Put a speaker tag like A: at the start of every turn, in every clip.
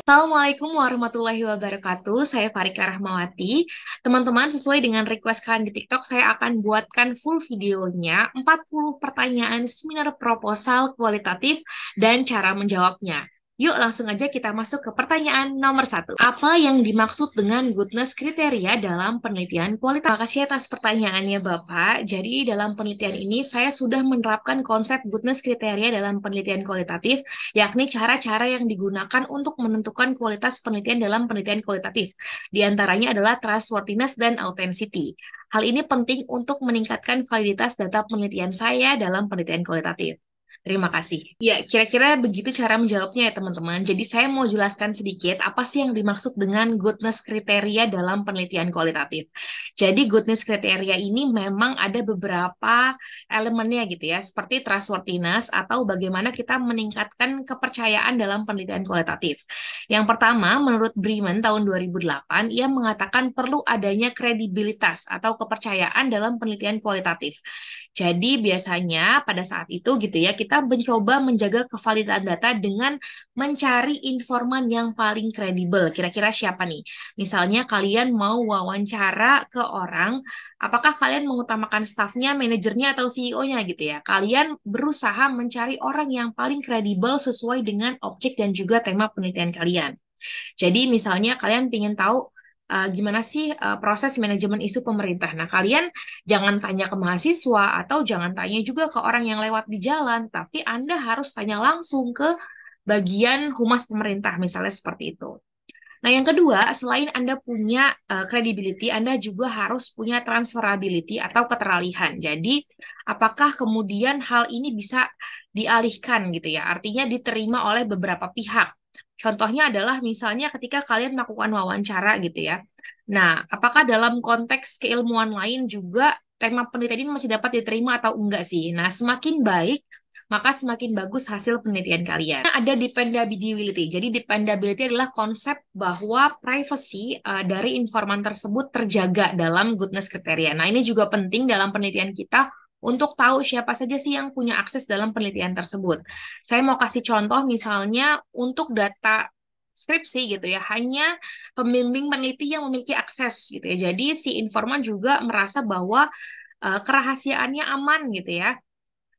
A: Assalamualaikum warahmatullahi wabarakatuh. Saya Farika Rahmawati. Teman-teman, sesuai dengan request kalian di TikTok, saya akan buatkan full videonya 40 pertanyaan seminar proposal kualitatif dan cara menjawabnya. Yuk langsung aja kita masuk ke pertanyaan nomor satu. Apa yang dimaksud dengan goodness kriteria dalam penelitian kualitas? Terima kasih atas pertanyaannya Bapak. Jadi dalam penelitian ini saya sudah menerapkan konsep goodness kriteria dalam penelitian kualitatif, yakni cara-cara yang digunakan untuk menentukan kualitas penelitian dalam penelitian kualitatif. Di antaranya adalah trustworthiness dan authenticity. Hal ini penting untuk meningkatkan validitas data penelitian saya dalam penelitian kualitatif. Terima kasih. Ya, kira-kira begitu cara menjawabnya ya teman-teman. Jadi saya mau jelaskan sedikit apa sih yang dimaksud dengan goodness kriteria dalam penelitian kualitatif. Jadi goodness kriteria ini memang ada beberapa elemennya gitu ya, seperti trustworthiness atau bagaimana kita meningkatkan kepercayaan dalam penelitian kualitatif. Yang pertama, menurut Bremen tahun 2008, ia mengatakan perlu adanya kredibilitas atau kepercayaan dalam penelitian kualitatif. Jadi biasanya pada saat itu gitu ya, kita mencoba menjaga kevalidan data dengan mencari informan yang paling kredibel. Kira-kira siapa nih? Misalnya kalian mau wawancara ke orang, apakah kalian mengutamakan stafnya, manajernya, atau CEO-nya gitu ya? Kalian berusaha mencari orang yang paling kredibel sesuai dengan objek dan juga tema penelitian kalian. Jadi misalnya kalian ingin tahu gimana sih proses manajemen isu pemerintah. Nah, kalian jangan tanya ke mahasiswa atau jangan tanya juga ke orang yang lewat di jalan, tapi Anda harus tanya langsung ke bagian humas pemerintah, misalnya seperti itu. Nah, yang kedua, selain Anda punya credibility, Anda juga harus punya transferability atau keteralihan. Jadi, apakah kemudian hal ini bisa dialihkan gitu ya? Artinya diterima oleh beberapa pihak. Contohnya adalah misalnya ketika kalian melakukan wawancara gitu ya. Nah, apakah dalam konteks keilmuan lain juga tema penelitian ini masih dapat diterima atau enggak sih? Nah, semakin baik maka semakin bagus hasil penelitian kalian. Ada dependability. Jadi dependability adalah konsep bahwa privacy dari informan tersebut terjaga dalam goodness kriteria. Nah, ini juga penting dalam penelitian kita untuk tahu siapa saja sih yang punya akses dalam penelitian tersebut. Saya mau kasih contoh misalnya untuk data skripsi gitu ya, hanya pembimbing peneliti yang memiliki akses gitu ya. Jadi si informan juga merasa bahwa kerahasiaannya aman gitu ya.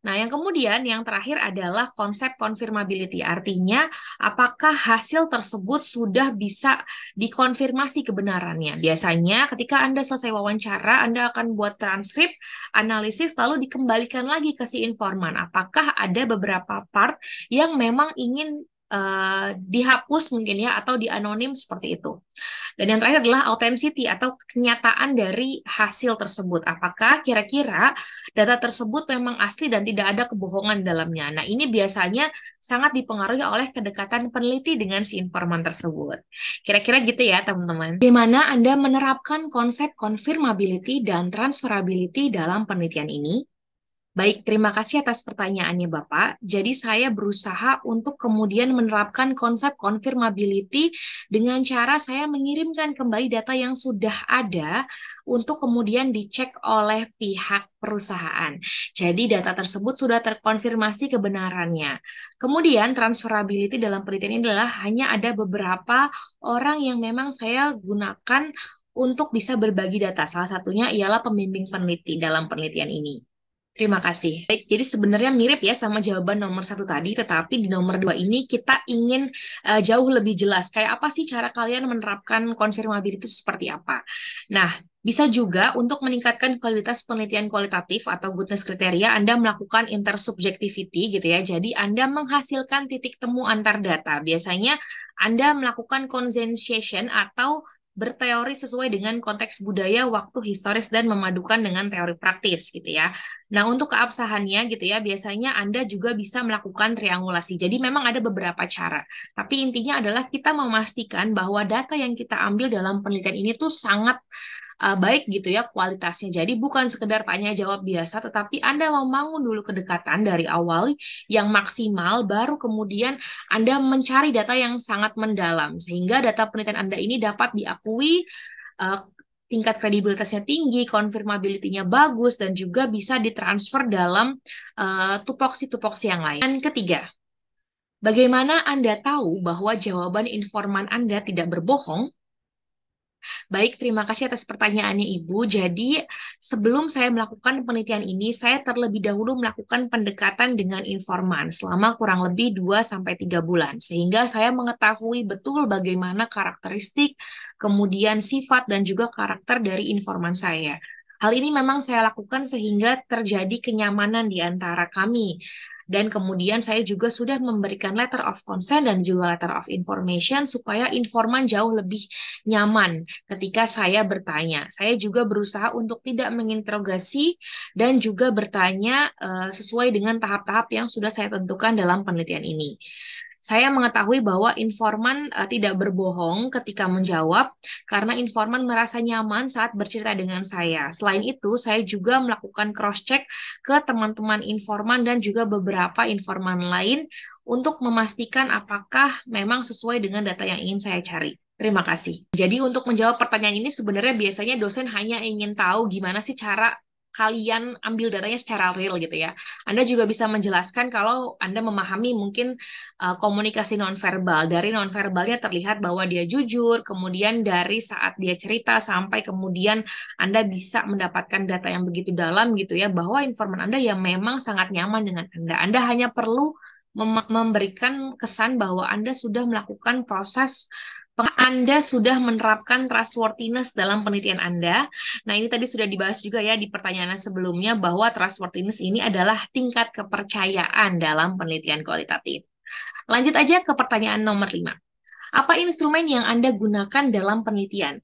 A: Nah, yang kemudian yang terakhir adalah konsep confirmability. Artinya, apakah hasil tersebut sudah bisa dikonfirmasi kebenarannya? Biasanya ketika Anda selesai wawancara, Anda akan buat transkrip, analisis, lalu dikembalikan lagi ke si informan. Apakah ada beberapa part yang memang ingin dihapus mungkin ya, atau dianonim seperti itu. Dan yang terakhir adalah authenticity atau kenyataan dari hasil tersebut. Apakah kira-kira data tersebut memang asli dan tidak ada kebohongan di dalamnya. Nah, ini biasanya sangat dipengaruhi oleh kedekatan peneliti dengan si informan tersebut. Kira-kira gitu ya, teman-teman. Bagaimana Anda menerapkan konsep confirmability dan transferability dalam penelitian ini? Baik, terima kasih atas pertanyaannya Bapak. Jadi saya berusaha untuk kemudian menerapkan konsep confirmability dengan cara saya mengirimkan kembali data yang sudah ada untuk kemudian dicek oleh pihak perusahaan. Jadi data tersebut sudah terkonfirmasi kebenarannya. Kemudian transferability dalam penelitian ini adalah hanya ada beberapa orang yang memang saya gunakan untuk bisa berbagi data. Salah satunya ialah pembimbing peneliti dalam penelitian ini. Terima kasih. Baik, jadi sebenarnya mirip ya sama jawaban nomor satu tadi, tetapi di nomor dua ini kita ingin jauh lebih jelas. Kayak apa sih cara kalian menerapkan konfirmability itu seperti apa? Nah, bisa juga untuk meningkatkan kualitas penelitian kualitatif atau goodness kriteria, Anda melakukan intersubjectivity gitu ya. Jadi Anda menghasilkan titik temu antar data. Biasanya Anda melakukan conscientiation atau berteori sesuai dengan konteks budaya, waktu historis, dan memadukan dengan teori praktis gitu ya. Nah, untuk keabsahannya gitu ya, biasanya Anda juga bisa melakukan triangulasi. Jadi memang ada beberapa cara. Tapi intinya adalah kita memastikan bahwa data yang kita ambil dalam penelitian ini tuh sangat baik gitu ya kualitasnya. Jadi bukan sekedar tanya jawab biasa, tetapi Anda membangun dulu kedekatan dari awal yang maksimal, baru kemudian Anda mencari data yang sangat mendalam, sehingga data penelitian Anda ini dapat diakui eh, tingkat kredibilitasnya tinggi, konfirmability-nya bagus, dan juga bisa ditransfer dalam tupoksi-tupoksi yang lain. Dan ketiga, Bagaimana Anda tahu bahwa jawaban informan Anda tidak berbohong? Baik, terima kasih atas pertanyaannya Ibu. Jadi, sebelum saya melakukan penelitian ini, saya terlebih dahulu melakukan pendekatan dengan informan selama kurang lebih 2 sampai 3 bulan. Sehingga saya mengetahui betul bagaimana karakteristik, kemudian sifat, dan juga karakter dari informan saya. Hal ini memang saya lakukan sehingga terjadi kenyamanan di antara kami. Dan kemudian saya juga sudah memberikan letter of consent dan juga letter of information supaya informan jauh lebih nyaman ketika saya bertanya. Saya juga berusaha untuk tidak menginterogasi dan juga bertanya sesuai dengan tahap-tahap yang sudah saya tentukan dalam penelitian ini. Saya mengetahui bahwa informan tidak berbohong ketika menjawab karena informan merasa nyaman saat bercerita dengan saya. Selain itu, saya juga melakukan cross-check ke teman-teman informan dan juga beberapa informan lain untuk memastikan apakah memang sesuai dengan data yang ingin saya cari. Terima kasih. Jadi untuk menjawab pertanyaan ini sebenarnya biasanya dosen hanya ingin tahu gimana sih cara kalian ambil datanya secara real gitu ya. Anda juga bisa menjelaskan kalau Anda memahami mungkin komunikasi nonverbal. Dari nonverbalnya terlihat bahwa dia jujur, kemudian dari saat dia cerita sampai kemudian Anda bisa mendapatkan data yang begitu dalam gitu ya, bahwa informan Anda yang memang sangat nyaman dengan Anda. Anda hanya perlu memberikan kesan bahwa Anda sudah melakukan proses Anda sudah menerapkan trustworthiness dalam penelitian Anda. Nah, ini tadi sudah dibahas juga ya di pertanyaan sebelumnya bahwa trustworthiness ini adalah tingkat kepercayaan dalam penelitian kualitatif. Lanjut aja ke pertanyaan nomor 5. Apa instrumen yang Anda gunakan dalam penelitian?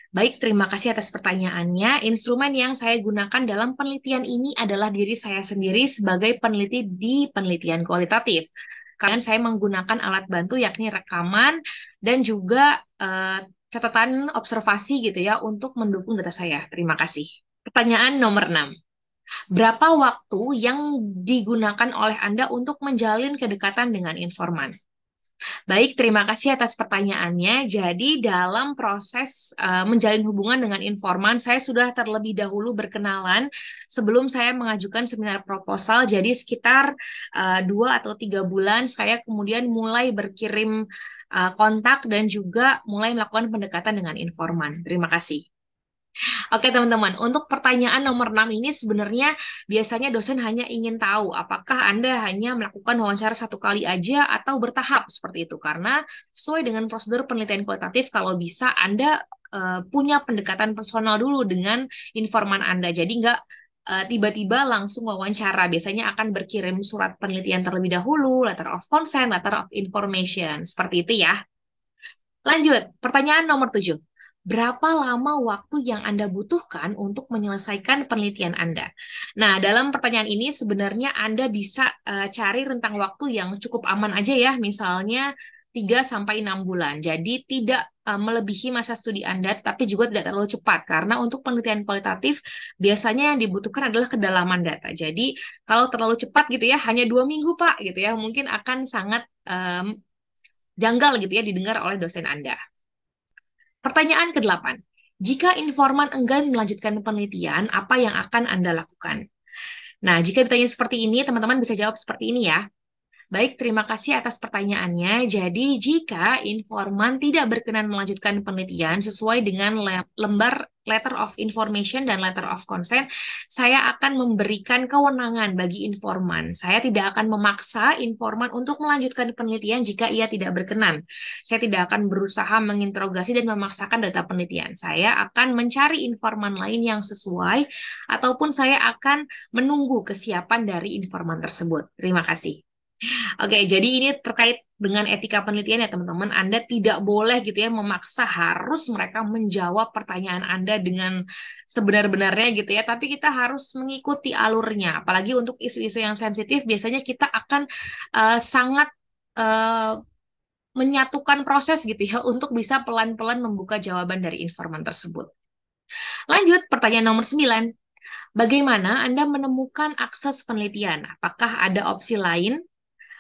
A: Baik, terima kasih atas pertanyaannya. Instrumen yang saya gunakan dalam penelitian ini adalah diri saya sendiri sebagai peneliti di penelitian kualitatif. Kalian saya menggunakan alat bantu yakni rekaman dan juga catatan observasi gitu ya untuk mendukung data saya. Terima kasih. Pertanyaan nomor 6. Berapa waktu yang digunakan oleh Anda untuk menjalin kedekatan dengan informan? Baik, terima kasih atas pertanyaannya. Jadi, dalam proses menjalin hubungan dengan informan, saya sudah terlebih dahulu berkenalan sebelum saya mengajukan seminar proposal. Jadi, sekitar 2 atau 3 bulan, saya kemudian mulai berkirim kontak dan juga mulai melakukan pendekatan dengan informan. Terima kasih. Oke teman-teman, untuk pertanyaan nomor 6 ini sebenarnya biasanya dosen hanya ingin tahu apakah Anda hanya melakukan wawancara 1 kali aja atau bertahap seperti itu. Karena sesuai dengan prosedur penelitian kualitatif, kalau bisa Anda punya pendekatan personal dulu dengan informan Anda. Jadi nggak tiba-tiba langsung wawancara. Biasanya akan berkirim surat penelitian terlebih dahulu, letter of consent, letter of information. Seperti itu ya. Lanjut, pertanyaan nomor 7. Berapa lama waktu yang Anda butuhkan untuk menyelesaikan penelitian Anda? Nah, dalam pertanyaan ini sebenarnya Anda bisa cari rentang waktu yang cukup aman aja ya, misalnya 3 sampai 6 bulan. Jadi tidak melebihi masa studi Anda, tetapi juga tidak terlalu cepat. Karena untuk penelitian kualitatif, biasanya yang dibutuhkan adalah kedalaman data. Jadi kalau terlalu cepat gitu ya, hanya 2 minggu Pak, gitu ya, mungkin akan sangat janggal gitu ya didengar oleh dosen Anda. Pertanyaan ke-8. Jika informan enggan melanjutkan penelitian, apa yang akan Anda lakukan? Nah, jika ditanya seperti ini, teman-teman bisa jawab seperti ini ya. Baik, terima kasih atas pertanyaannya. Jadi, jika informan tidak berkenan melanjutkan penelitian sesuai dengan lembar letter of information dan letter of consent, saya akan memberikan kewenangan bagi informan. Saya tidak akan memaksa informan untuk melanjutkan penelitian jika ia tidak berkenan. Saya tidak akan berusaha menginterogasi dan memaksakan data penelitian. Saya akan mencari informan lain yang sesuai, ataupun saya akan menunggu kesiapan dari informan tersebut. Terima kasih. Oke, jadi ini terkait dengan etika penelitian ya teman-teman. Anda tidak boleh gitu ya memaksa harus mereka menjawab pertanyaan Anda dengan sebenar-benarnya gitu ya. Tapi kita harus mengikuti alurnya. Apalagi untuk isu-isu yang sensitif, biasanya kita akan sangat eh, menyatukan proses gitu ya untuk bisa pelan-pelan membuka jawaban dari informan tersebut. Lanjut, pertanyaan nomor 9. Bagaimana Anda menemukan akses penelitian? Apakah ada opsi lain?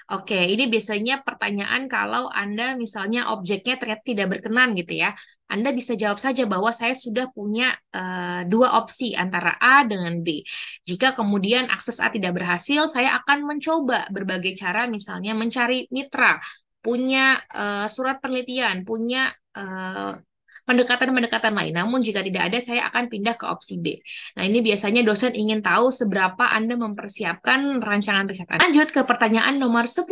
A: Oke, ini biasanya pertanyaan kalau Anda misalnya objeknya ternyata tidak berkenan gitu ya. Anda bisa jawab saja bahwa saya sudah punya dua opsi antara A dengan B. Jika kemudian akses A tidak berhasil, saya akan mencoba berbagai cara, misalnya mencari mitra, punya surat penelitian, punya eh, pendekatan-pendekatan lain. Namun jika tidak ada, saya akan pindah ke opsi B. Nah, ini biasanya dosen ingin tahu seberapa Anda mempersiapkan rancangan riset Anda. Lanjut ke pertanyaan nomor 10.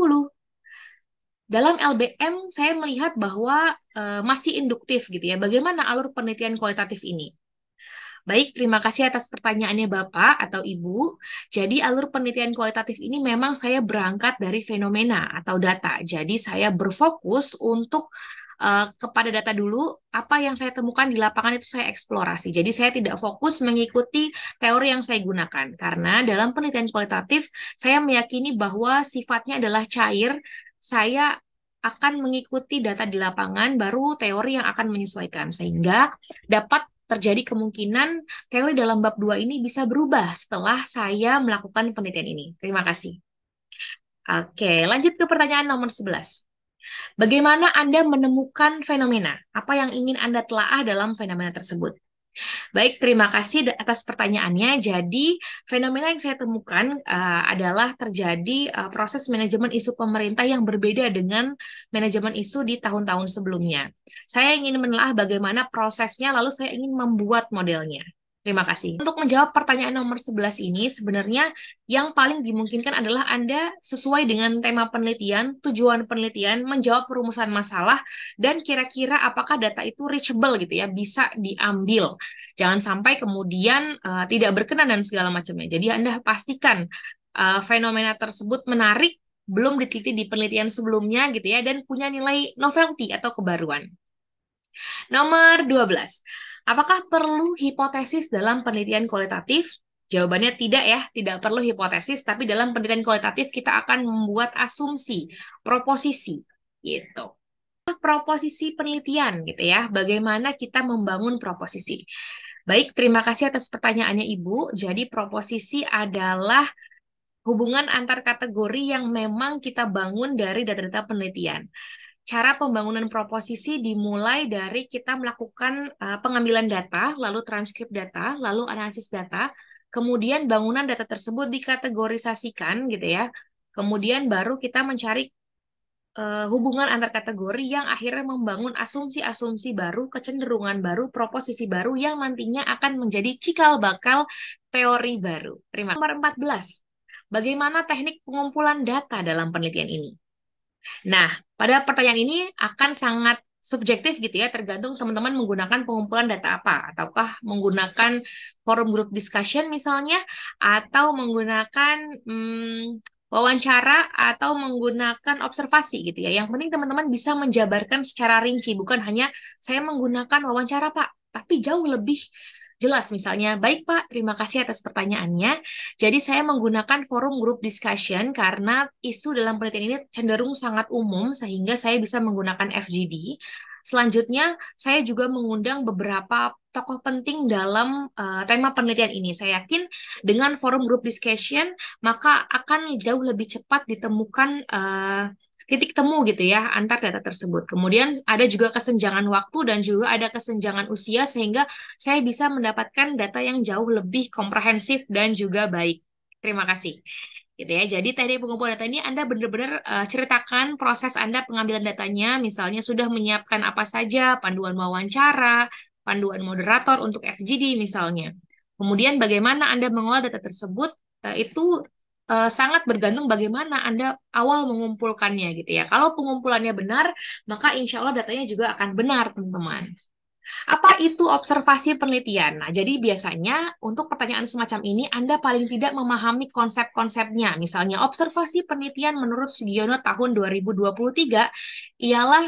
A: Dalam LBM, saya melihat bahwa masih induktif gitu ya. Bagaimana alur penelitian kualitatif ini? Baik, terima kasih atas pertanyaannya Bapak atau Ibu. Jadi alur penelitian kualitatif ini memang saya berangkat dari fenomena atau data. Jadi saya berfokus untuk kepada data dulu, apa yang saya temukan di lapangan itu saya eksplorasi. Jadi saya tidak fokus mengikuti teori yang saya gunakan. Karena dalam penelitian kualitatif, saya meyakini bahwa sifatnya adalah cair. Saya akan mengikuti data di lapangan, baru teori yang akan menyesuaikan. Sehingga dapat terjadi kemungkinan teori dalam bab 2 ini bisa berubah setelah saya melakukan penelitian ini. Terima kasih. Oke, lanjut ke pertanyaan nomor 11. Bagaimana Anda menemukan fenomena? Apa yang ingin Anda telaah dalam fenomena tersebut? Baik, terima kasih atas pertanyaannya. Jadi, fenomena yang saya temukan adalah terjadi proses manajemen isu pemerintah yang berbeda dengan manajemen isu di tahun-tahun sebelumnya. Saya ingin menelaah bagaimana prosesnya, lalu saya ingin membuat modelnya. Terima kasih. Untuk menjawab pertanyaan nomor 11 ini, sebenarnya yang paling dimungkinkan adalah Anda sesuai dengan tema penelitian, tujuan penelitian, menjawab perumusan masalah, dan kira-kira apakah data itu reachable gitu ya, bisa diambil. Jangan sampai kemudian tidak berkenan dan segala macamnya. Jadi Anda pastikan fenomena tersebut menarik, belum diteliti di penelitian sebelumnya gitu ya, dan punya nilai novelty atau kebaruan. Nomor 12. Apakah perlu hipotesis dalam penelitian kualitatif? Jawabannya tidak ya, tidak perlu hipotesis, tapi dalam penelitian kualitatif kita akan membuat asumsi, proposisi, gitu. Proposisi penelitian gitu ya, bagaimana kita membangun proposisi. Baik, terima kasih atas pertanyaannya Ibu. Jadi proposisi adalah hubungan antar kategori yang memang kita bangun dari data-data penelitian. Cara pembangunan proposisi dimulai dari kita melakukan pengambilan data, lalu transkrip data, lalu analisis data, kemudian bangunan data tersebut dikategorisasikan gitu ya. Kemudian baru kita mencari hubungan antar kategori yang akhirnya membangun asumsi-asumsi baru, kecenderungan baru, proposisi baru yang nantinya akan menjadi cikal bakal teori baru. Terima kasih. Nomor 14. Bagaimana teknik pengumpulan data dalam penelitian ini? Nah, pada pertanyaan ini akan sangat subjektif gitu ya, tergantung teman-teman menggunakan pengumpulan data apa, ataukah menggunakan forum group discussion misalnya, atau menggunakan wawancara, atau menggunakan observasi gitu ya. Yang penting teman-teman bisa menjabarkan secara rinci, bukan hanya saya menggunakan wawancara Pak, tapi jauh lebih jelas misalnya, baik Pak, terima kasih atas pertanyaannya. Jadi saya menggunakan forum group discussion karena isu dalam penelitian ini cenderung sangat umum sehingga saya bisa menggunakan FGD. Selanjutnya, saya juga mengundang beberapa tokoh penting dalam tema penelitian ini. Saya yakin dengan forum group discussion maka akan jauh lebih cepat ditemukan titik temu gitu ya antar data tersebut. Kemudian ada juga kesenjangan waktu dan juga ada kesenjangan usia sehingga saya bisa mendapatkan data yang jauh lebih komprehensif dan juga baik. Terima kasih. Gitu ya. Jadi teknik pengumpulan data ini Anda benar-benar ceritakan proses Anda pengambilan datanya, misalnya sudah menyiapkan apa saja, panduan wawancara, panduan moderator untuk FGD misalnya. Kemudian bagaimana Anda mengolah data tersebut, itu sangat bergantung bagaimana Anda awal mengumpulkannya gitu ya. Kalau pengumpulannya benar, maka insya Allah datanya juga akan benar, teman-teman. Apa itu observasi penelitian? Nah, jadi biasanya untuk pertanyaan semacam ini Anda paling tidak memahami konsep-konsepnya. Misalnya observasi penelitian menurut Sugiono tahun 2023 ialah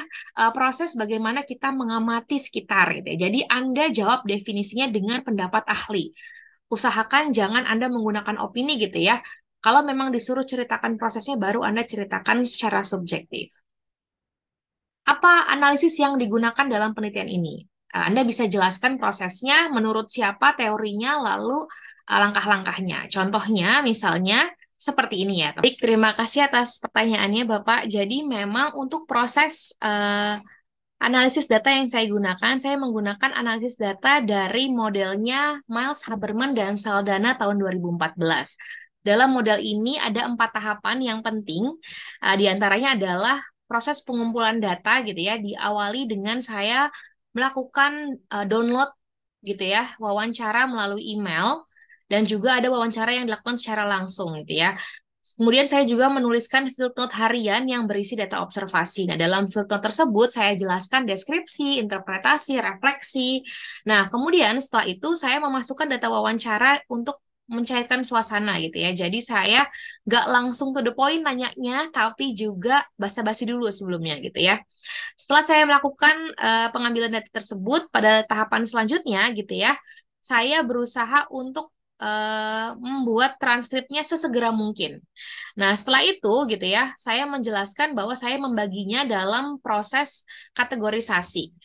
A: proses bagaimana kita mengamati sekitar gitu ya. Jadi Anda jawab definisinya dengan pendapat ahli. Usahakan jangan Anda menggunakan opini gitu ya. Kalau memang disuruh ceritakan prosesnya baru Anda ceritakan secara subjektif. Apa analisis yang digunakan dalam penelitian ini? Anda bisa jelaskan prosesnya, menurut siapa teorinya, lalu langkah-langkahnya. Contohnya, misalnya, seperti ini ya. Baik, terima kasih atas pertanyaannya Bapak. Jadi memang untuk proses analisis data yang saya gunakan, saya menggunakan analisis data dari modelnya Miles Haberman dan Saldana tahun 2014. Dalam model ini ada 4 tahapan yang penting, di antaranya adalah proses pengumpulan data gitu ya, diawali dengan saya melakukan download gitu ya, wawancara melalui email, dan juga ada wawancara yang dilakukan secara langsung gitu ya. Kemudian saya juga menuliskan field note harian yang berisi data observasi. Nah, dalam field note tersebut saya jelaskan deskripsi, interpretasi, refleksi. Nah, kemudian setelah itu saya memasukkan data wawancara untuk mencairkan suasana gitu ya. Jadi saya nggak langsung to the point nanyanya, tapi juga basa-basi dulu sebelumnya gitu ya. Setelah saya melakukan pengambilan data tersebut, pada tahapan selanjutnya gitu ya, saya berusaha untuk membuat transkripnya sesegera mungkin. Nah, setelah itu gitu ya, saya menjelaskan bahwa saya membaginya dalam proses kategorisasi.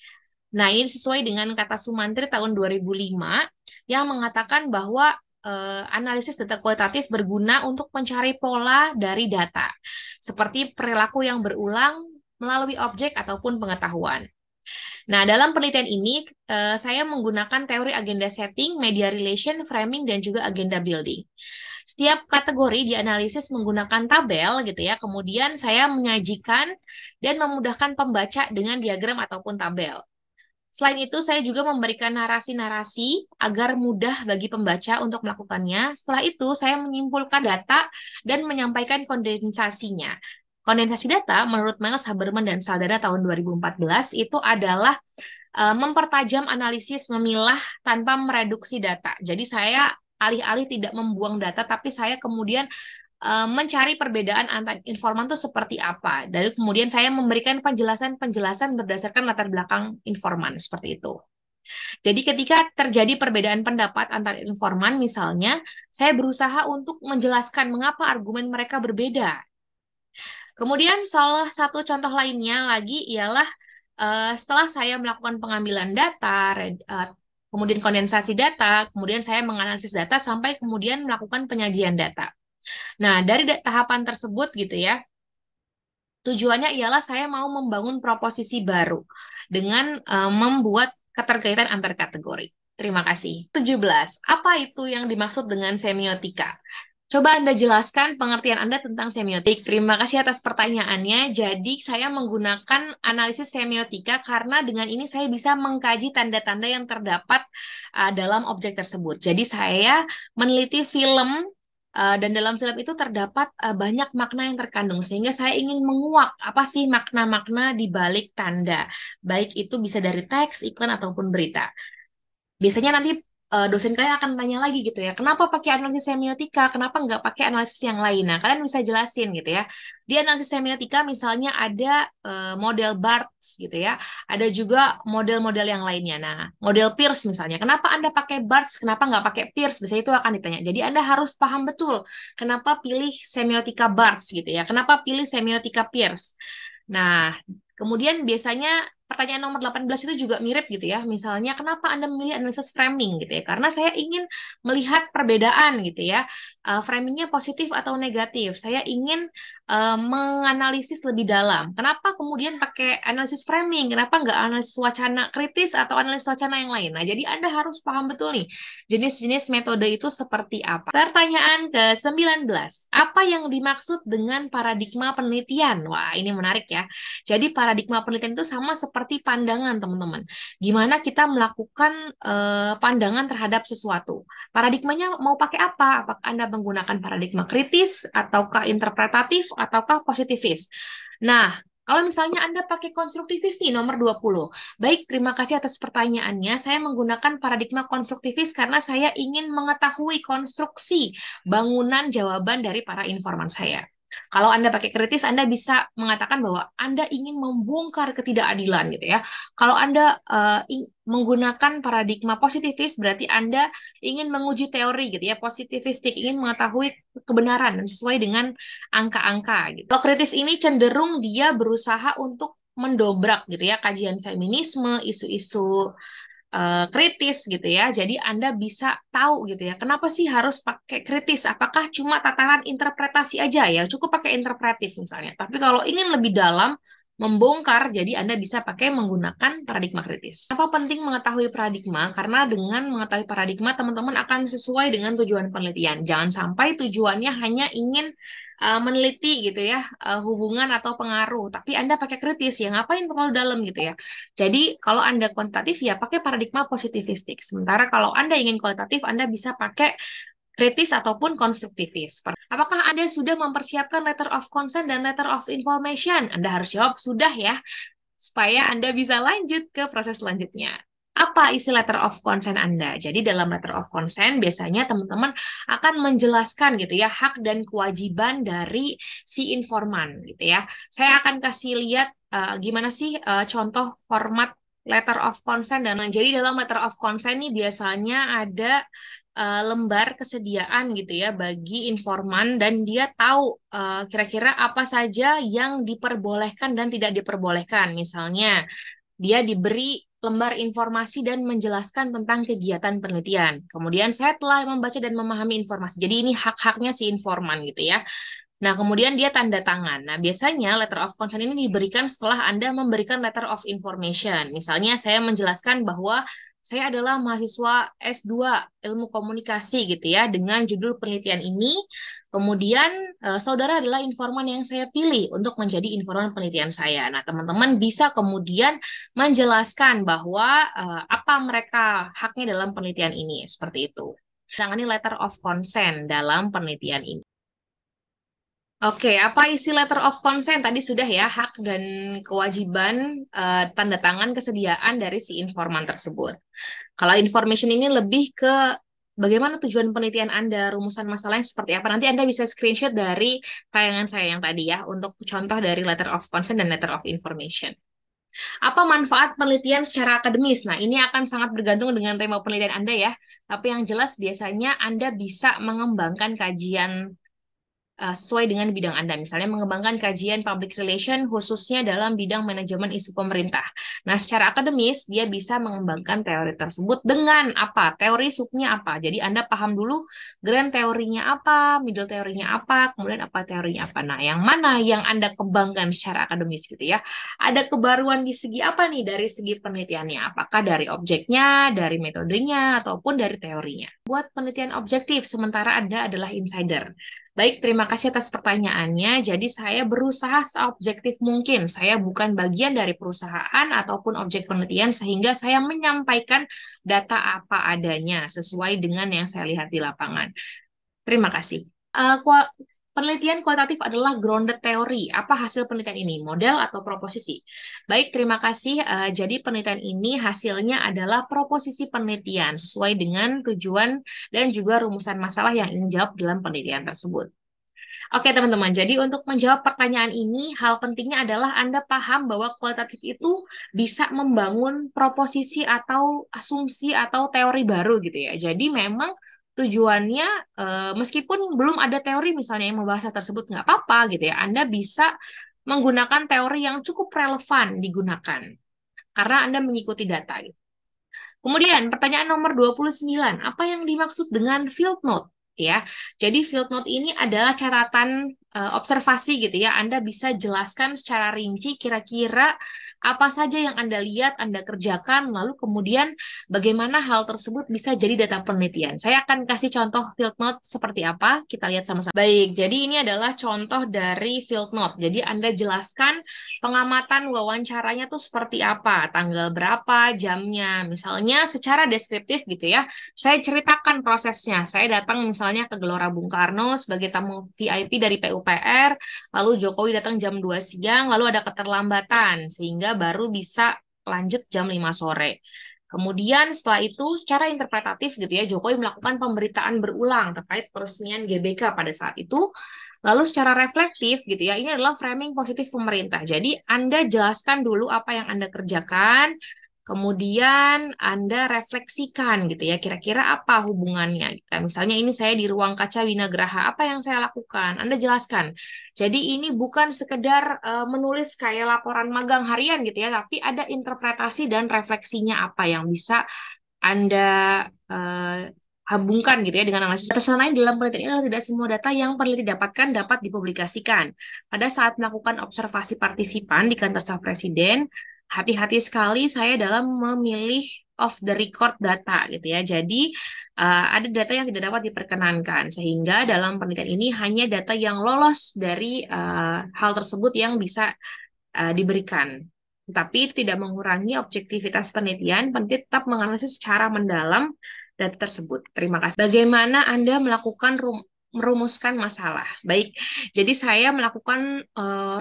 A: Nah, ini sesuai dengan kata Sumantri tahun 2005 yang mengatakan bahwa analisis data kualitatif berguna untuk mencari pola dari data, seperti perilaku yang berulang melalui objek ataupun pengetahuan. Nah, dalam penelitian ini saya menggunakan teori agenda setting, media relation, framing, dan juga agenda building. Setiap kategori dianalisis menggunakan tabel gitu ya. Kemudian saya menyajikan dan memudahkan pembaca dengan diagram ataupun tabel. Selain itu, saya juga memberikan narasi-narasi agar mudah bagi pembaca untuk melakukannya. Setelah itu, saya menyimpulkan data dan menyampaikan kondensasinya. Kondensasi data menurut Miles Haberman dan Saldana tahun 2014 itu adalah mempertajam analisis, memilah tanpa mereduksi data. Jadi saya alih-alih tidak membuang data, tapi saya kemudian mencari perbedaan antar informan itu seperti apa. Dan kemudian saya memberikan penjelasan-penjelasan berdasarkan latar belakang informan seperti itu. Jadi ketika terjadi perbedaan pendapat antar informan, misalnya, saya berusaha untuk menjelaskan mengapa argumen mereka berbeda. Kemudian salah satu contoh lainnya lagi ialah setelah saya melakukan pengambilan data, kemudian kondensasi data, kemudian saya menganalisis data sampai kemudian melakukan penyajian data. Nah, dari tahapan tersebut gitu ya, tujuannya ialah saya mau membangun proposisi baru dengan membuat keterkaitan antar kategori. Terima kasih. 17. Apa itu yang dimaksud dengan semiotika? Coba Anda jelaskan pengertian Anda tentang semiotik. Terima kasih atas pertanyaannya. Jadi, saya menggunakan analisis semiotika karena dengan ini saya bisa mengkaji tanda-tanda yang terdapat dalam objek tersebut. Jadi, saya meneliti film dan dalam film itu terdapat banyak makna yang terkandung. Sehingga saya ingin menguak apa sih makna-makna di balik tanda. Baik itu bisa dari teks, iklan, ataupun berita. Biasanya nanti dosen kalian akan tanya lagi gitu ya, kenapa pakai analisis semiotika, kenapa nggak pakai analisis yang lain? Nah, kalian bisa jelasin gitu ya. Di analisis semiotika misalnya ada model Barthes gitu ya, ada juga model-model yang lainnya. Nah, model Peirce misalnya, kenapa Anda pakai Barthes, kenapa nggak pakai Peirce? Biasanya itu akan ditanya. Jadi Anda harus paham betul kenapa pilih semiotika Barthes gitu ya, kenapa pilih semiotika Peirce. Nah, kemudian biasanya pertanyaan nomor 18 itu juga mirip gitu ya. Misalnya, kenapa Anda memilih analisis framing gitu ya? Karena saya ingin melihat perbedaan gitu ya. Framingnya positif atau negatif. Saya ingin menganalisis lebih dalam. Kenapa kemudian pakai analisis framing? Kenapa nggak analisis wacana kritis atau analisis wacana yang lain? Nah, jadi Anda harus paham betul nih, jenis-jenis metode itu seperti apa. Pertanyaan ke-19. Apa yang dimaksud dengan paradigma penelitian? Wah, ini menarik ya. Jadi paradigma penelitian itu sama seperti pandangan, teman-teman. Gimana kita melakukan pandangan terhadap sesuatu. Paradigmanya mau pakai apa? Apakah Anda menggunakan paradigma kritis, ataukah interpretatif, ataukah positivis? Nah, kalau misalnya Anda pakai konstruktivis nih, nomor 20. Baik, terima kasih atas pertanyaannya. Saya menggunakan paradigma konstruktivis karena saya ingin mengetahui konstruksi bangunan jawaban dari para informan saya. Kalau Anda pakai kritis, Anda bisa mengatakan bahwa Anda ingin membongkar ketidakadilan gitu ya. Kalau Anda menggunakan paradigma positivis, berarti Anda ingin menguji teori gitu ya, positivistik, ingin mengetahui kebenaran dan sesuai dengan angka-angka gitu. Kalau kritis ini cenderung dia berusaha untuk mendobrak gitu ya kajian feminisme, isu-isu kritis gitu ya. Jadi Anda bisa tahu gitu ya, kenapa sih harus pakai kritis? Apakah cuma tataran interpretasi aja ya? Cukup pakai interpretif misalnya. Tapi kalau ingin lebih dalam, membongkar, jadi Anda bisa pakai menggunakan paradigma kritis. Apa penting mengetahui paradigma? Karena dengan mengetahui paradigma, teman-teman akan sesuai dengan tujuan penelitian. Jangan sampai tujuannya hanya ingin meneliti gitu ya, hubungan atau pengaruh, tapi Anda pakai kritis ya, ngapain terlalu dalam gitu ya. Jadi kalau Anda kuantitatif ya pakai paradigma positivistik. Sementara kalau Anda ingin kualitatif, Anda bisa pakai kritis ataupun konstruktivis. Apakah Anda sudah mempersiapkan letter of consent dan letter of information? Anda harus jawab sudah ya, supaya Anda bisa lanjut ke proses selanjutnya. Apa isi letter of consent Anda? Jadi dalam letter of consent biasanya teman-teman akan menjelaskan gitu ya hak dan kewajiban dari si informan gitu ya. Saya akan kasih lihat gimana sih contoh format letter of consent dan jadi dalam letter of consent ini biasanya ada lembar kesediaan gitu ya bagi informan dan dia tahu kira-kira apa saja yang diperbolehkan dan tidak diperbolehkan. Misalnya, dia diberi lembar informasi dan menjelaskan tentang kegiatan penelitian. Kemudian saya telah membaca dan memahami informasi. Jadi ini hak-haknya si informan gitu ya. Nah, kemudian dia tanda tangan. Nah, biasanya letter of consent ini diberikan setelah Anda memberikan letter of information. Misalnya, saya menjelaskan bahwa saya adalah mahasiswa S2 Ilmu Komunikasi gitu ya, dengan judul penelitian ini. Kemudian, saudara adalah informan yang saya pilih untuk menjadi informan penelitian saya. Nah, teman-teman bisa kemudian menjelaskan bahwa apa mereka haknya dalam penelitian ini, seperti itu. Tangani letter of consent dalam penelitian ini. Oke, apa isi letter of consent? Tadi sudah ya, hak dan kewajiban tanda tangan kesediaan dari si informan tersebut. Kalau information ini lebih ke bagaimana tujuan penelitian Anda, rumusan masalahnya seperti apa. Nanti Anda bisa screenshot dari tayangan saya yang tadi ya, untuk contoh dari letter of consent dan letter of information. Apa manfaat penelitian secara akademis? Nah, ini akan sangat bergantung dengan tema penelitian Anda ya. Tapi yang jelas biasanya Anda bisa mengembangkan kajian sesuai dengan bidang Anda. Misalnya mengembangkan kajian public relation khususnya dalam bidang manajemen isu pemerintah. Nah, secara akademis dia bisa mengembangkan teori tersebut dengan apa? Teori subnya apa? Jadi Anda paham dulu grand teorinya apa, middle teorinya apa, kemudian apa teorinya apa. Nah, yang mana yang Anda kembangkan secara akademis gitu ya. Ada kebaruan di segi apa nih dari segi penelitiannya? Apakah dari objeknya, dari metodenya, ataupun dari teorinya? Buat penelitian objektif, sementara Anda adalah insider. Baik, terima kasih atas pertanyaannya. Jadi saya berusaha seobjektif mungkin. Saya bukan bagian dari perusahaan ataupun objek penelitian sehingga saya menyampaikan data apa adanya sesuai dengan yang saya lihat di lapangan. Terima kasih. Penelitian kualitatif adalah grounded theory. Apa hasil penelitian ini? Model atau proposisi? Baik, terima kasih. Jadi penelitian ini hasilnya adalah proposisi penelitian sesuai dengan tujuan dan juga rumusan masalah yang ingin jawab dalam penelitian tersebut. Oke, teman-teman. Jadi untuk menjawab pertanyaan ini, hal pentingnya adalah Anda paham bahwa kualitatif itu bisa membangun proposisi atau asumsi atau teori baru gitu ya. Jadi memang tujuannya, meskipun belum ada teori misalnya yang membahas hal tersebut, nggak apa-apa gitu ya. Anda bisa menggunakan teori yang cukup relevan digunakan karena Anda mengikuti data gitu. Kemudian pertanyaan nomor 29, apa yang dimaksud dengan field note? Ya, jadi field note ini adalah catatan observasi gitu ya. Anda bisa jelaskan secara rinci kira-kira apa saja yang Anda lihat, Anda kerjakan, lalu kemudian bagaimana hal tersebut bisa jadi data penelitian. Saya akan kasih contoh field note seperti apa, kita lihat sama-sama. Baik, jadi ini adalah contoh dari field note. Jadi Anda jelaskan pengamatan wawancaranya tuh seperti apa, tanggal berapa, jamnya. Misalnya secara deskriptif gitu ya, saya ceritakan prosesnya. Saya datang misalnya ke Gelora Bung Karno sebagai tamu VIP dari PUPR, lalu Jokowi datang jam 2 siang, lalu ada keterlambatan, sehingga baru bisa lanjut jam 5 sore. Kemudian setelah itu secara interpretatif gitu ya, Jokowi melakukan pemberitaan berulang terkait peresmian GBK pada saat itu. Lalu secara reflektif gitu ya, ini adalah framing positif pemerintah. Jadi Anda jelaskan dulu apa yang Anda kerjakan, Kemudian Anda refleksikan gitu ya, kira-kira apa hubungannya. Gitu. Misalnya ini saya di ruang kaca Winagraha, apa yang saya lakukan? Anda jelaskan. Jadi ini bukan sekedar menulis kayak laporan magang harian gitu ya, tapi ada interpretasi dan refleksinya apa yang bisa Anda hubungkan gitu ya dengan analisis. Data lain dalam penelitian ini adalah tidak semua data yang peneliti dapatkan dapat dipublikasikan. Pada saat melakukan observasi partisipan di kantor staf presiden, hati-hati sekali saya dalam memilih off the record data gitu ya. Jadi ada data yang tidak dapat diperkenankan sehingga dalam penelitian ini hanya data yang lolos dari hal tersebut yang bisa diberikan. Tapi itu tidak mengurangi objektivitas penelitian, peneliti tetap menganalisis secara mendalam data tersebut. Terima kasih. Bagaimana Anda melakukan merumuskan masalah? Baik, jadi saya melakukan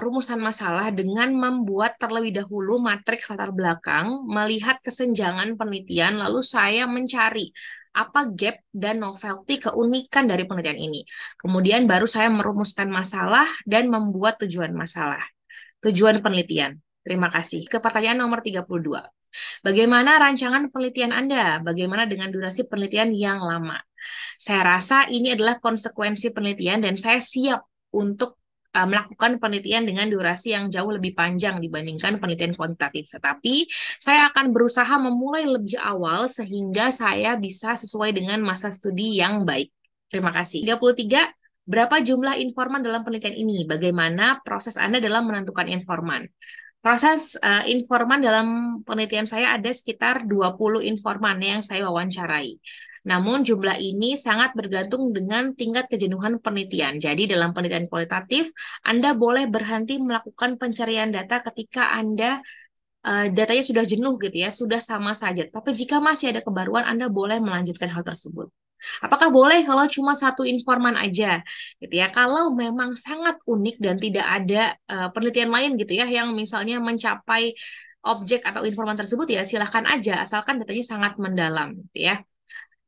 A: rumusan masalah dengan membuat terlebih dahulu matriks latar belakang, melihat kesenjangan penelitian, lalu saya mencari apa gap dan novelty keunikan dari penelitian ini. Kemudian baru saya merumuskan masalah dan membuat tujuan masalah. Tujuan penelitian. Terima kasih. Ke pertanyaan nomor 32. Bagaimana rancangan penelitian Anda? Bagaimana dengan durasi penelitian yang lama? Saya rasa ini adalah konsekuensi penelitian dan saya siap untuk melakukan penelitian dengan durasi yang jauh lebih panjang dibandingkan penelitian kuantitatif. Tetapi saya akan berusaha memulai lebih awal sehingga saya bisa sesuai dengan masa studi yang baik. Terima kasih. 33. Berapa jumlah informan dalam penelitian ini? Bagaimana proses Anda dalam menentukan informan? Proses informan dalam penelitian saya ada sekitar 20 informan yang saya wawancarai. Namun jumlah ini sangat bergantung dengan tingkat kejenuhan penelitian. Jadi dalam penelitian kualitatif, Anda boleh berhenti melakukan pencarian data ketika Anda datanya sudah jenuh gitu ya, sudah sama saja. Tapi jika masih ada kebaruan, Anda boleh melanjutkan hal tersebut. Apakah boleh kalau cuma satu informan aja, gitu ya? Kalau memang sangat unik dan tidak ada penelitian lain gitu ya, yang misalnya mencapai objek atau informan tersebut ya silahkan aja, asalkan datanya sangat mendalam, gitu ya.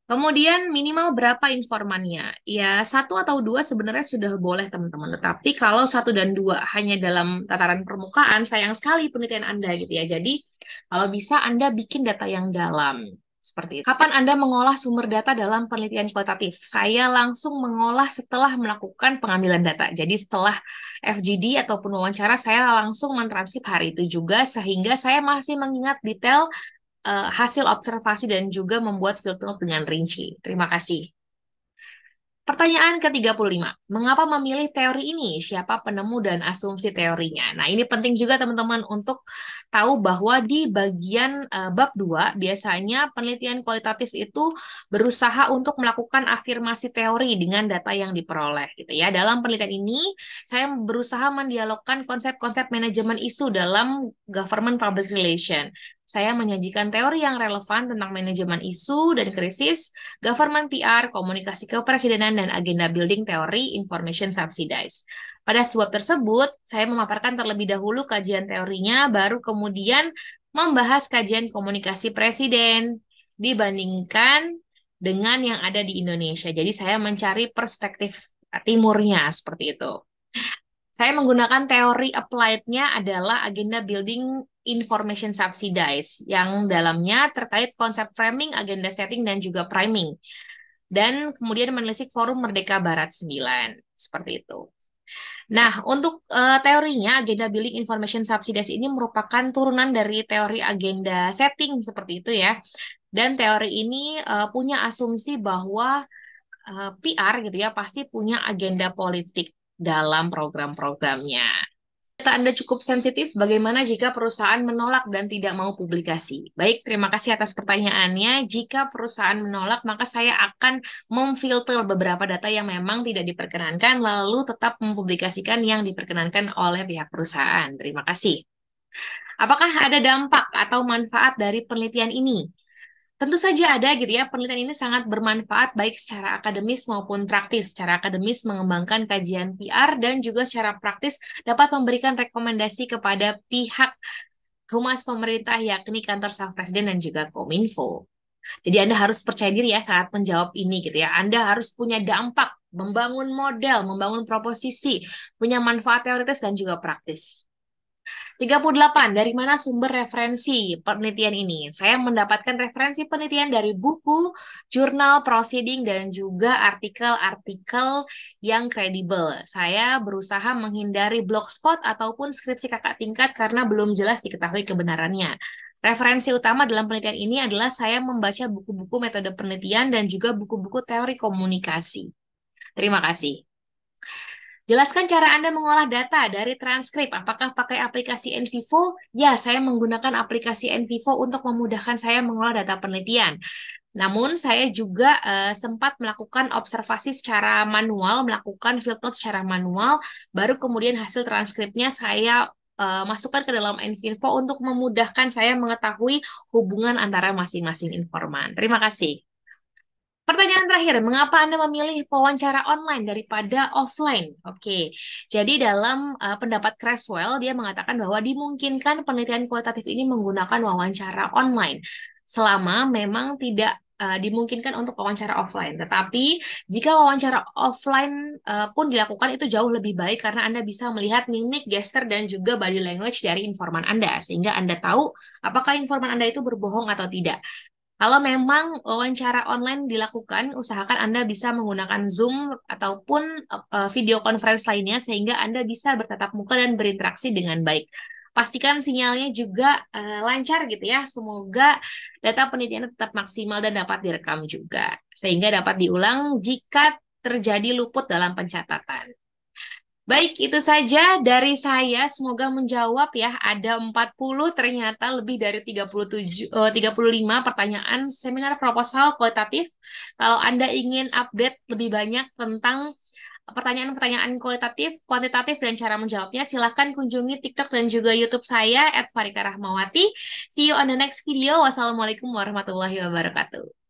A: Kemudian minimal berapa informannya? Ya satu atau dua sebenarnya sudah boleh teman-teman. Tetapi kalau satu dan dua hanya dalam tataran permukaan, sayang sekali penelitian Anda gitu ya. Jadi kalau bisa Anda bikin data yang dalam. Seperti itu. Kapan Anda mengolah sumber data dalam penelitian kualitatif? Saya langsung mengolah setelah melakukan pengambilan data. Jadi setelah FGD ataupun wawancara, saya langsung mentranskrip hari itu juga, sehingga saya masih mengingat detail hasil observasi dan juga membuat field note dengan rinci. Terima kasih. Pertanyaan ke-35. Mengapa memilih teori ini? Siapa penemu dan asumsi teorinya? Nah, ini penting juga teman-teman untuk tahu bahwa di bagian bab 2, biasanya penelitian kualitatif itu berusaha untuk melakukan afirmasi teori dengan data yang diperoleh. Gitu ya. Dalam penelitian ini, saya berusaha mendialogkan konsep-konsep manajemen isu dalam government public relation. Saya menyajikan teori yang relevan tentang manajemen isu dan krisis, government PR, komunikasi kepresidenan, dan agenda building teori information subsidized. Pada suap tersebut, saya memaparkan terlebih dahulu kajian teorinya, baru kemudian membahas kajian komunikasi presiden dibandingkan dengan yang ada di Indonesia. Jadi saya mencari perspektif timurnya seperti itu. Saya menggunakan teori applied-nya adalah agenda building information subsidize yang dalamnya terkait konsep framing, agenda setting, dan juga priming. Dan kemudian menelisik forum Merdeka Barat 9. Seperti itu. Nah, untuk teorinya, agenda building information subsidies ini merupakan turunan dari teori agenda setting seperti itu ya. Dan teori ini punya asumsi bahwa PR gitu ya pasti punya agenda politik dalam program-programnya. Data Anda cukup sensitif, bagaimana jika perusahaan menolak dan tidak mau publikasi? Baik, terima kasih atas pertanyaannya. Jika perusahaan menolak, maka saya akan memfilter beberapa data yang memang tidak diperkenankan, lalu tetap mempublikasikan yang diperkenankan oleh pihak perusahaan. Terima kasih. Apakah ada dampak atau manfaat dari penelitian ini? Tentu saja ada gitu ya, penelitian ini sangat bermanfaat baik secara akademis maupun praktis. Secara akademis mengembangkan kajian PR dan juga secara praktis dapat memberikan rekomendasi kepada pihak humas pemerintah yakni kantor staf presiden dan juga Kominfo. Jadi Anda harus percaya diri ya saat menjawab ini gitu ya. Anda harus punya dampak, membangun model, membangun proposisi, punya manfaat teoritis dan juga praktis. 38. Dari mana sumber referensi penelitian ini? Saya mendapatkan referensi penelitian dari buku, jurnal, proceeding, dan juga artikel-artikel yang kredibel. Saya berusaha menghindari blogspot ataupun skripsi kakak tingkat karena belum jelas diketahui kebenarannya. Referensi utama dalam penelitian ini adalah saya membaca buku-buku metode penelitian dan juga buku-buku teori komunikasi. Terima kasih. Jelaskan cara Anda mengolah data dari transkrip. Apakah pakai aplikasi NVivo? Ya, saya menggunakan aplikasi NVivo untuk memudahkan saya mengolah data penelitian. Namun, saya juga sempat melakukan observasi secara manual, melakukan field note secara manual, baru kemudian hasil transkripnya saya masukkan ke dalam NVivo untuk memudahkan saya mengetahui hubungan antara masing-masing informan. Terima kasih. Pertanyaan terakhir, mengapa Anda memilih wawancara online daripada offline? Oke, jadi dalam pendapat Creswell, dia mengatakan bahwa dimungkinkan penelitian kualitatif ini menggunakan wawancara online, selama memang tidak dimungkinkan untuk wawancara offline. Tetapi jika wawancara offline pun dilakukan itu jauh lebih baik karena Anda bisa melihat mimik, gestur, dan juga body language dari informan Anda, sehingga Anda tahu apakah informan Anda itu berbohong atau tidak. Kalau memang wawancara online dilakukan, usahakan Anda bisa menggunakan Zoom ataupun video conference lainnya sehingga Anda bisa bertatap muka dan berinteraksi dengan baik. Pastikan sinyalnya juga lancar gitu ya. Semoga data penelitian tetap maksimal dan dapat direkam juga. Sehingga dapat diulang jika terjadi luput dalam pencatatan. Baik, itu saja dari saya. Semoga menjawab ya. Ada 40, ternyata lebih dari 35 pertanyaan seminar proposal kualitatif. Kalau Anda ingin update lebih banyak tentang pertanyaan-pertanyaan kualitatif, kuantitatif, dan cara menjawabnya, silahkan kunjungi TikTok dan juga YouTube saya, @farika rahmawati. See you on the next video. Wassalamualaikum warahmatullahi wabarakatuh.